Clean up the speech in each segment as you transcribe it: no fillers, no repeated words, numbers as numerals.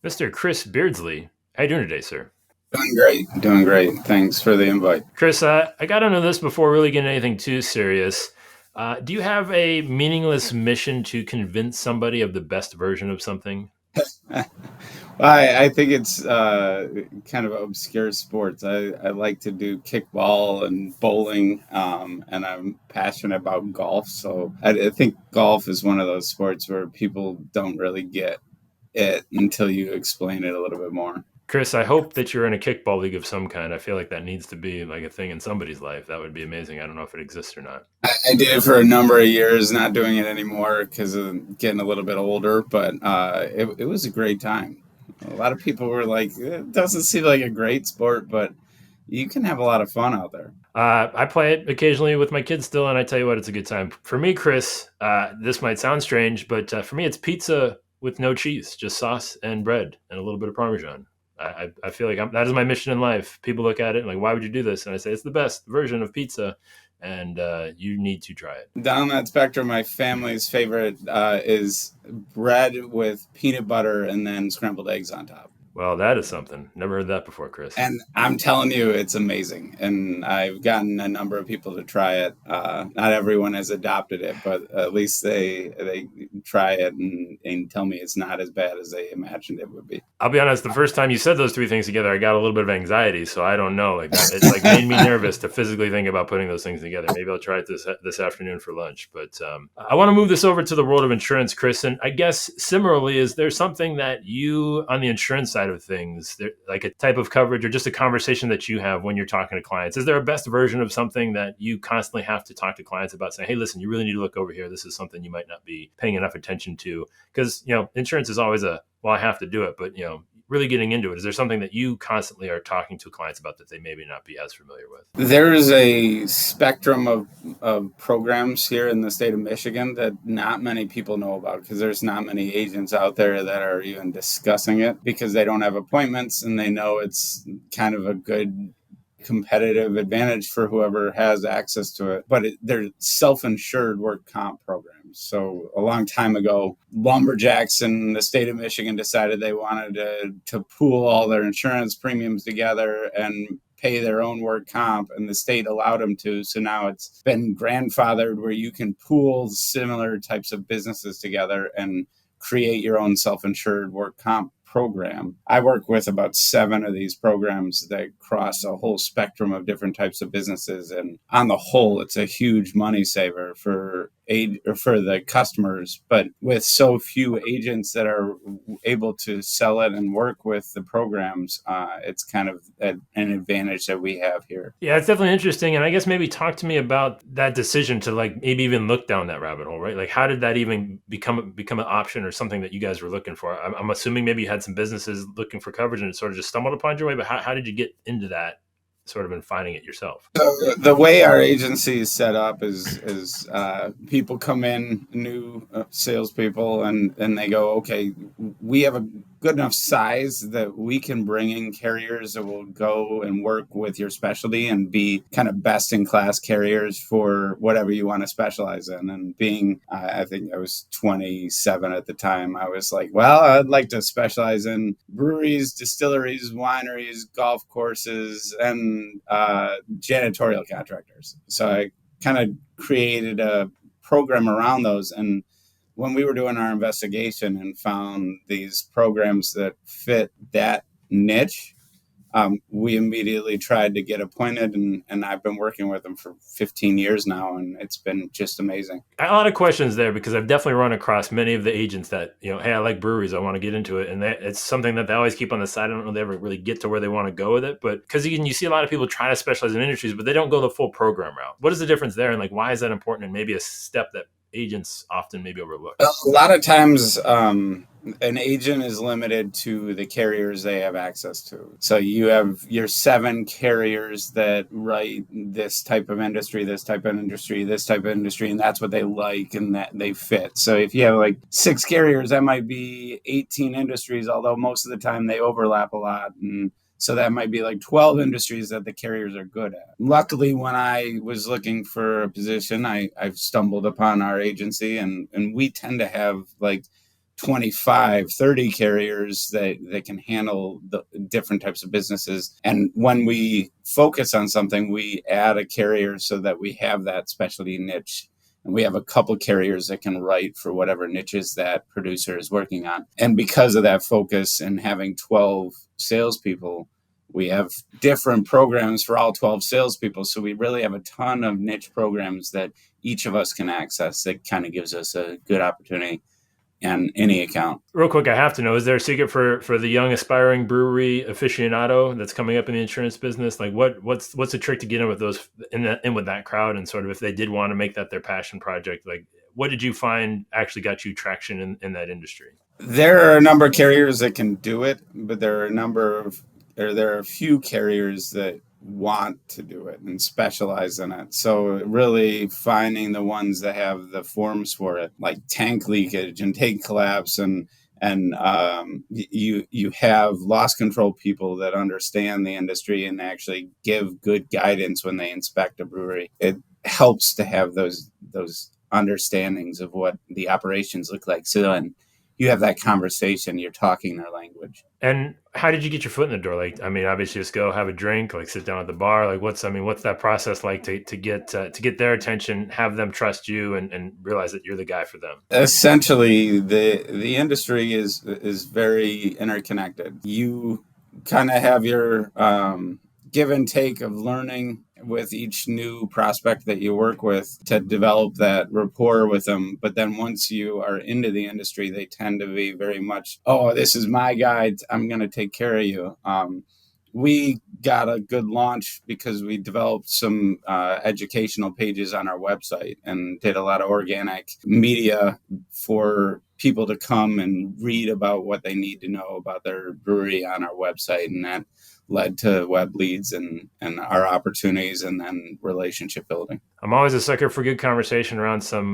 Mr. Chris Beardslee. How you doing today, sir? Doing great. Doing great. Thanks for the invite. Chris, I got into this before really getting anything too serious. Do you have a meaningless mission to convince somebody of the best version of something? I think it's kind of obscure sports. I like to do kickball and bowling, and I'm passionate about golf. So I think golf is one of those sports where people don't really get it until you explain it a little bit more. Chris, I hope that you're in a kickball league of some kind. I feel like that needs to be like a thing in somebody's life. That would be amazing. I don't know if it exists or not. I did it for a number of years, not doing it anymore because of getting a little bit older, but it was a great time. A lot of people were like, it doesn't seem like a great sport, but you can have a lot of fun out there. I play it occasionally with my kids still, and I tell you what, it's a good time. For me, Chris, this might sound strange, but for me, it's pizza with no cheese, just sauce and bread and a little bit of Parmesan. I feel like that is my mission in life. People look at it and like, why would you do this? And I say, it's the best version of pizza, and you need to try it. Down that spectrum, my family's favorite is bread with peanut butter and then scrambled eggs on top. Well, that is something. Never heard that before, Chris. And I'm telling you, it's amazing. And I've gotten a number of people to try it. Not everyone has adopted it, but at least they try it and tell me it's not as bad as they imagined it would be. I'll be honest. The first time you said those three things together, I got a little bit of anxiety. So I don't know. Like it like made me nervous to physically think about putting those things together. Maybe I'll try it this afternoon for lunch. But I want to move this over to the world of insurance, Chris. And I guess similarly, is there something that you on the insurance side of things, there, like a type of coverage or just a conversation that you have when you're talking to clients? Is there a best version of something that you constantly have to talk to clients about, saying, "Hey, listen, you really need to look over here. This is something you might not be paying enough attention to." Because insurance is always a well, I have to do it, but really getting into it, is there something that you constantly are talking to clients about that they maybe not be as familiar with? There's a spectrum of programs here in the state of Michigan that not many people know about because there's not many agents out there that are even discussing it because they don't have appointments and they know it's kind of a good competitive advantage for whoever has access to it. But they're self-insured work comp programs. So a long time ago, lumberjacks in the state of Michigan decided they wanted to pool all their insurance premiums together and pay their own work comp, and the state allowed them to. So now it's been grandfathered where you can pool similar types of businesses together and create your own self-insured work comp program. I work with about 7 of these programs that cross a whole spectrum of different types of businesses. And on the whole, it's a huge money saver for the customers. But with so few agents that are able to sell it and work with the programs, it's kind of an advantage that we have here. Yeah, it's definitely interesting. And I guess maybe talk to me about that decision to like maybe even look down that rabbit hole, right? Like how did that even become an option or something that you guys were looking for? I'm assuming maybe you had some businesses looking for coverage and it sort of just stumbled upon your way, but how did you get into that sort of and finding it yourself? So the way our agency is set up is people come in, new salespeople, and they go, okay, we have a good enough size that we can bring in carriers that will go and work with your specialty and be kind of best in class carriers for whatever you want to specialize in. And being, I think I was 27 at the time, I was like, well, I'd like to specialize in breweries, distilleries, wineries, golf courses, and janitorial contractors. So I kind of created a program around those. And when we were doing our investigation and found these programs that fit that niche, we immediately tried to get appointed, and I've been working with them for 15 years now, and it's been just amazing. A lot of questions there because I've definitely run across many of the agents that, hey, I like breweries. I want to get into it. And it's something that they always keep on the side. I don't know if they ever really get to where they want to go with it. But because you see a lot of people try to specialize in industries, but they don't go the full program route. What is the difference there? And like, why is that important? And maybe a step that agents often maybe overlook. A lot of times, an agent is limited to the carriers they have access to. So you have your 7 carriers that write this type of industry, this type of industry, this type of industry, and that's what they like and that they fit. So if you have like 6 carriers, that might be 18 industries, although most of the time they overlap a lot. And so that might be like 12 industries that the carriers are good at. Luckily, when I was looking for a position, I've stumbled upon our agency, and we tend to have like 25, 30 carriers that can handle the different types of businesses. And when we focus on something, we add a carrier so that we have that specialty niche. And we have a couple carriers that can write for whatever niches that producer is working on. And because of that focus and having 12 salespeople, we have different programs for all 12 salespeople. So we really have a ton of niche programs that each of us can access. That kind of gives us a good opportunity in any account. Real quick, I have to know, is there a secret for the young aspiring brewery aficionado that's coming up in the insurance business? Like what's the trick to get in with those in with that crowd, and sort of if they did want to make that their passion project, like what did you find actually got you traction in that industry? There are a number of carriers that can do it, but there are a few carriers that want to do it and specialize in it. So really finding the ones that have the forms for it, like tank leakage and tank collapse, and you have loss control people that understand the industry and actually give good guidance when they inspect a brewery. It helps to have those understandings of what the operations look like. So then you have that conversation, you're talking their language. And how did you get your foot in the door? Like, I mean, obviously just go have a drink, like sit down at the bar. Like what's that process like to get their attention, have them trust you and realize that you're the guy for them? Essentially, the industry is very interconnected. You kind of have your give and take of learning with each new prospect that you work with to develop that rapport with them. But then once you are into the industry, they tend to be very much, oh, this is my guy. I'm going to take care of you. We got a good launch because we developed some educational pages on our website and did a lot of organic media for people to come and read about what they need to know about their brewery on our website. And that led to web leads and our opportunities and then relationship building. I'm always a sucker for good conversation around some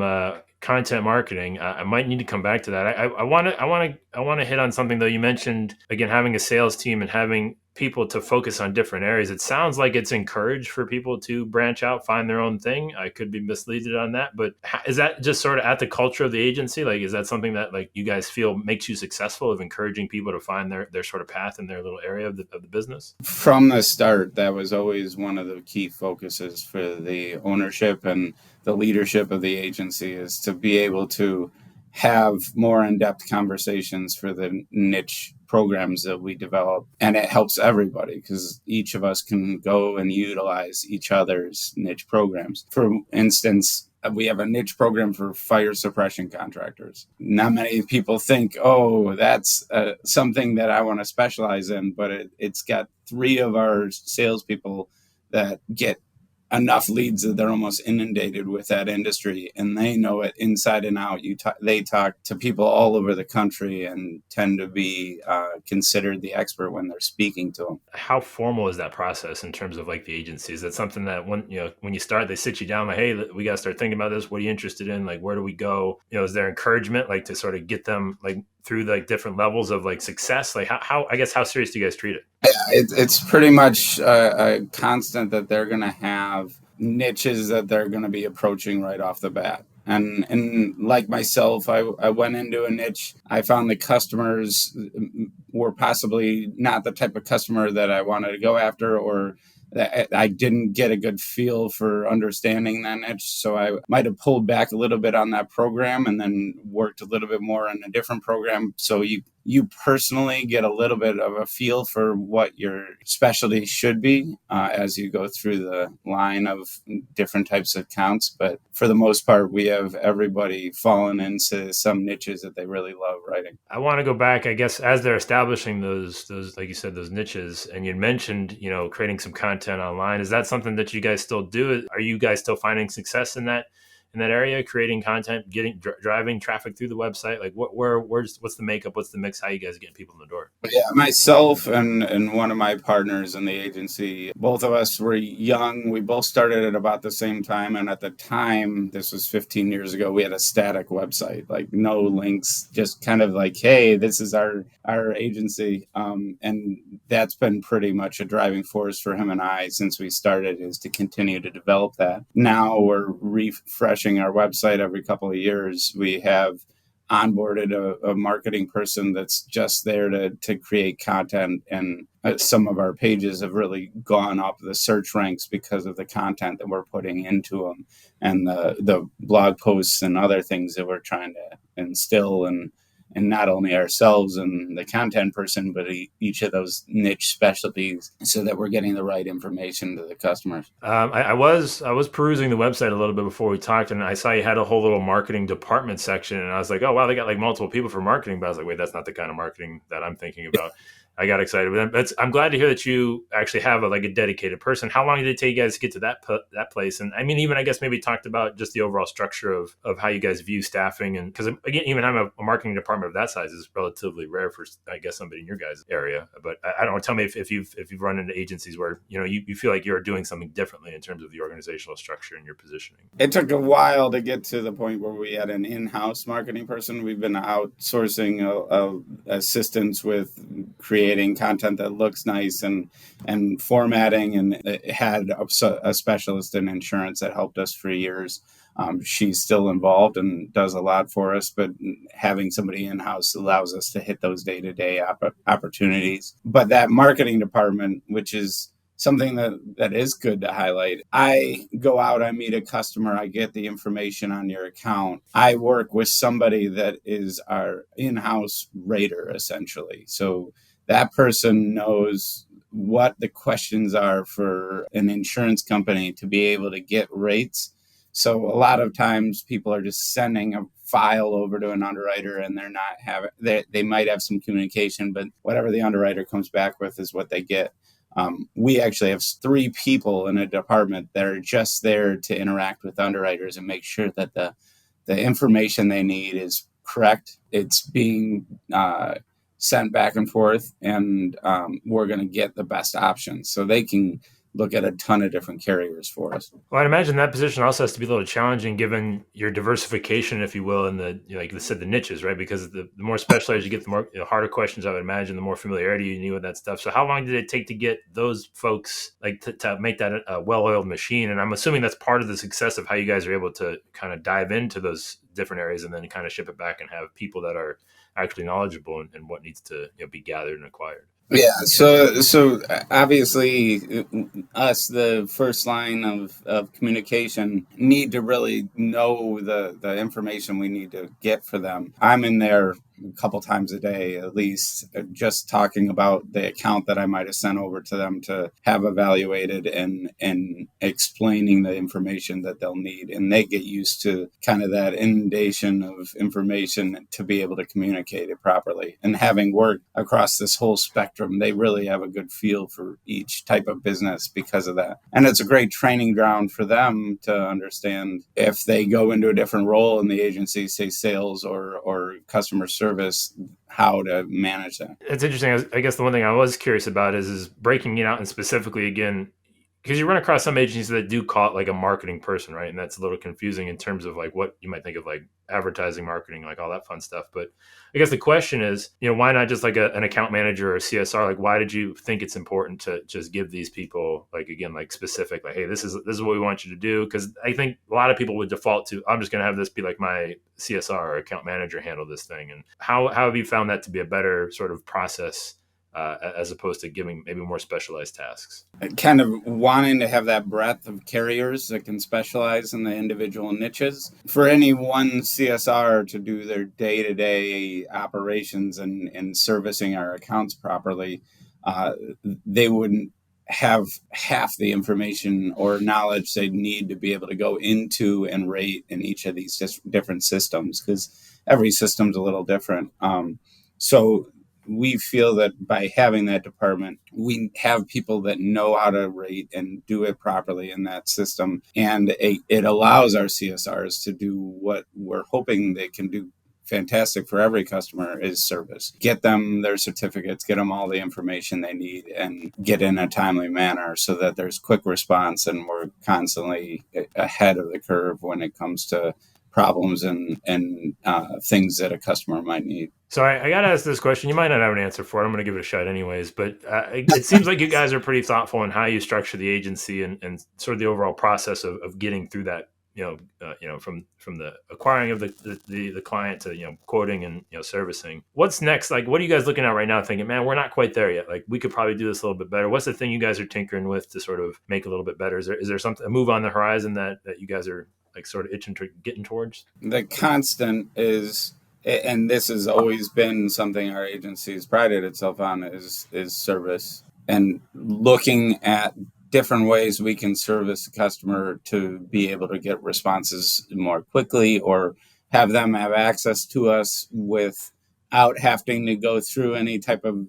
content marketing. I might need to come back to that. I want to hit on something though. You mentioned again having a sales team and having people to focus on different areas. It sounds like it's encouraged for people to branch out, find their own thing. I could be misleaded on that, but is that just sort of at the culture of the agency? Like, is that something that like you guys feel makes you successful of encouraging people to find their sort of path in their little area of the business? From the start, that was always one of the key focuses for the ownership and the leadership of the agency, is to be able to have more in-depth conversations for the niche programs that we develop. And it helps everybody because each of us can go and utilize each other's niche programs. For instance, we have a niche program for fire suppression contractors. Not many people think, oh, that's something that I want to specialize in, but it's got 3 of our salespeople that get enough leads that they're almost inundated with that industry, and they know it inside and out. They talk to people all over the country and tend to be considered the expert when they're speaking to them. How formal is that process in terms of like the agency? Is that something that when you start, they sit you down like, hey, we got to start thinking about this. What are you interested in? Like, where do we go? Is there encouragement like to sort of get them like through like different levels of like success? Like how serious do you guys treat it? It's pretty much a constant that they're going to have niches that they're going to be approaching right off the bat. And like myself, I went into a niche. I found the customers were possibly not the type of customer that I wanted to go after, or that I didn't get a good feel for understanding that niche. So I might have pulled back a little bit on that program and then worked a little bit more in a different program. So you personally get a little bit of a feel for what your specialty should be as you go through the line of different types of accounts. But for the most part, we have everybody fallen into some niches that they really love writing. I want to go back, I guess, as they're establishing those, like you said, those niches, and you mentioned, creating some content online. Is that something that you guys still do? Are you guys still finding success in that area, creating content, driving traffic through the website? Like what's the makeup? What's the mix? How you guys getting people in the door? Yeah, myself and one of my partners in the agency, both of us were young. We both started at about the same time. And at the time, this was 15 years ago, we had a static website, like no links, just kind of like, hey, this is our agency. And that's been pretty much a driving force for him and I since we started, is to continue to develop that. Now we're refreshing our website every couple of years. We have onboarded a marketing person that's just there to create content. And some of our pages have really gone up the search ranks because of the content that we're putting into them, and the blog posts and other things that we're trying to instill and not only ourselves and the content person, but each of those niche specialties, so that we're getting the right information to the customers. I was perusing the website a little bit before we talked, and I saw you had a whole little marketing department section, and I was like, oh wow, they got like multiple people for marketing. But I was like, wait, that's not the kind of marketing that I'm thinking about. I got excited with that. I'm glad to hear that you actually have like a dedicated person. How long did it take you guys to get to that place? And I mean, even I guess maybe talked about just the overall structure of how you guys view staffing. And because again, even having a marketing department of that size is relatively rare for, I guess, somebody in your guys' area. But I don't know. Tell me if you've run into agencies where you feel like you're doing something differently in terms of the organizational structure and your positioning. It took a while to get to the point where we had an in-house marketing person. We've been outsourcing assistance with creating content that looks nice and formatting, and it had a specialist in insurance that helped us for years. She's still involved and does a lot for us, but having somebody in-house allows us to hit those day-to-day opportunities. But that marketing department, which is something that is good to highlight. I go out, I meet a customer, I get the information on your account. I work with somebody that is our in-house rater, essentially. So that person knows what the questions are for an insurance company to be able to get rates. So a lot of times people are just sending a file over to an underwriter, and they're not having, they might have some communication, but whatever the underwriter comes back with is what they get. We actually have 3 people in a department that are just there to interact with underwriters and make sure that the information they need is correct. It's being sent back and forth, and we're going to get the best options so they can look at a ton of different carriers for us. Well, I'd imagine that position also has to be a little challenging given your diversification, if you will, and like you said, the niches, right? Because the more specialized you get, the more harder questions, I would imagine, the more familiarity you need with that stuff. So how long did it take to get those folks like to make that a well-oiled machine? And I'm assuming that's part of the success of how you guys are able to kind of dive into those different areas and then kind of ship it back and have people that are actually knowledgeable in what needs to be gathered and acquired. Yeah, so obviously us, the first line of communication, need to really know the information we need to get for them. I'm in there a couple times a day, at least, just talking about the account that I might have sent over to them to have evaluated and explaining the information that they'll need. And they get used to kind of that inundation of information to be able to communicate it properly. And having worked across this whole spectrum, they really have a good feel for each type of business because of that. And it's a great training ground for them to understand if they go into a different role in the agency, say sales or customer service, how to manage that. It's interesting. I guess the one thing I was curious about is breaking it out, and specifically again, because you run across some agencies that do call it like a marketing person, right? And that's a little confusing in terms of like what you might think of like advertising, marketing, like all that fun stuff. But I guess the question is, why not just like an account manager or a CSR? Like, why did you think it's important to just give these people like, again, like specific, like, hey, this is what we want you to do? Because I think a lot of people would default to, I'm just going to have this be like my CSR or account manager handle this thing. And how have you found that to be a better sort of process as opposed to giving maybe more specialized tasks? Kind of wanting to have that breadth of carriers that can specialize in the individual niches. For any one CSR to do their day-to-day operations and servicing our accounts properly, they wouldn't have half the information or knowledge they need to be able to go into and rate in each of these different systems, because every system's a little different. So we feel that by having that department, we have people that know how to rate and do it properly in that system. And it allows our CSRs to do what we're hoping they can do fantastic for every customer, is service. Get them their certificates, get them all the information they need, and get in a timely manner so that there's quick response and we're constantly ahead of the curve when it comes to problems and things that a customer might need. So I got to ask this question. You might not have an answer for it. I'm going to give it a shot anyways. But it seems like you guys are pretty thoughtful in how you structure the agency and sort of the overall process of getting through that from the acquiring of the client to quoting and servicing. What's next? Like, what are you guys looking at right now? Thinking, man, we're not quite there yet. Like, we could probably do this a little bit better. What's the thing you guys are tinkering with to sort of make it a little bit better? Is there something, a move on the horizon that you guys are like sort of itching to getting towards? The constant is, and this has always been something our agency has prided itself on, is service, and looking at different ways we can service the customer to be able to get responses more quickly, or have them have access to us without having to go through any type of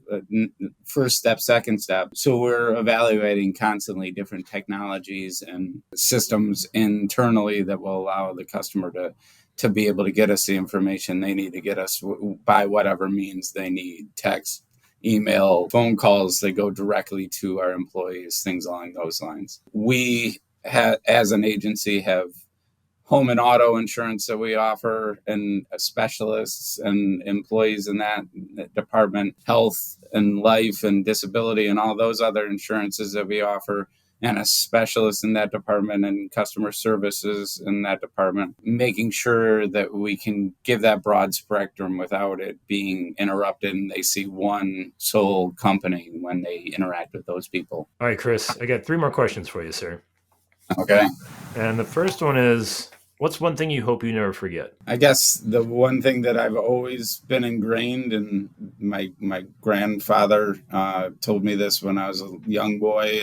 first step, second step. So we're evaluating constantly different technologies and systems internally that will allow the customer to be able to get us the information they need to get us by whatever means they need: text, email, phone calls. They go directly to our employees, things along those lines. We as an agency, have home and auto insurance that we offer, and specialists and employees in that department, health and life and disability and all those other insurances that we offer, and a specialist in that department and customer services in that department, making sure that we can give that broad spectrum without it being interrupted and they see one sole company when they interact with those people. All right, Chris, I got 3 more questions for you, sir. Okay. And the first one is, what's one thing you hope you never forget? I guess the one thing that I've always been ingrained in, my grandfather told me this when I was a young boy,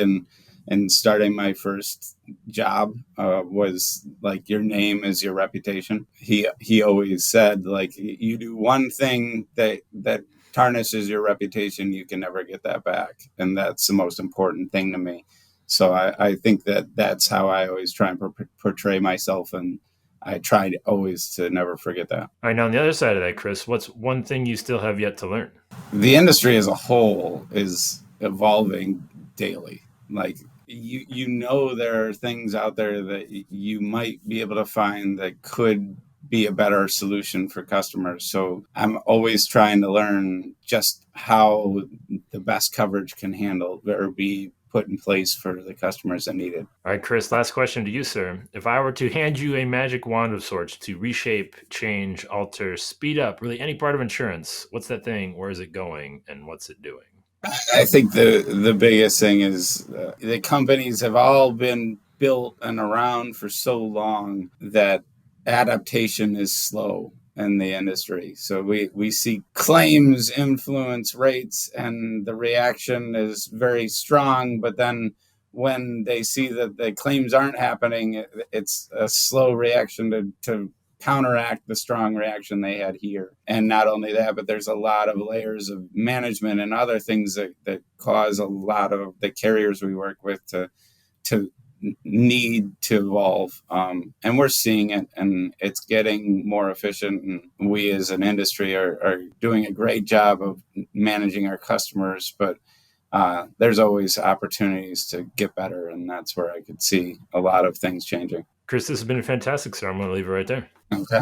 and starting my first job was like, your name is your reputation. He always said, like, you do one thing that tarnishes your reputation, you can never get that back, and that's the most important thing to me. So I think that's how I always try and portray myself, and I tried always to never forget that. All right, now on the other side of that, Chris, what's one thing you still have yet to learn? The industry as a whole is evolving daily. Like, there are things out there that you might be able to find that could be a better solution for customers. So I'm always trying to learn just how the best coverage can handle or be put in place for the customers that need it. All right, Chris, last question to you, sir. If I were to hand you a magic wand of sorts to reshape, change, alter, speed up, really any part of insurance, what's that thing? Where is it going? And what's it doing? I think the biggest thing is the companies have all been built and around for so long that adaptation is slow in the industry. So we see claims influence rates, and the reaction is very strong, but then when they see that the claims aren't happening, it's a slow reaction to counteract the strong reaction they had here. And not only that, but there's a lot of layers of management and other things that cause a lot of the carriers we work with to need to evolve. And we're seeing it, and it's getting more efficient. And we as an industry are doing a great job of managing our customers, but there's always opportunities to get better. And that's where I could see a lot of things changing. Chris, this has been fantastic, sir. I'm going to leave it right there. Okay.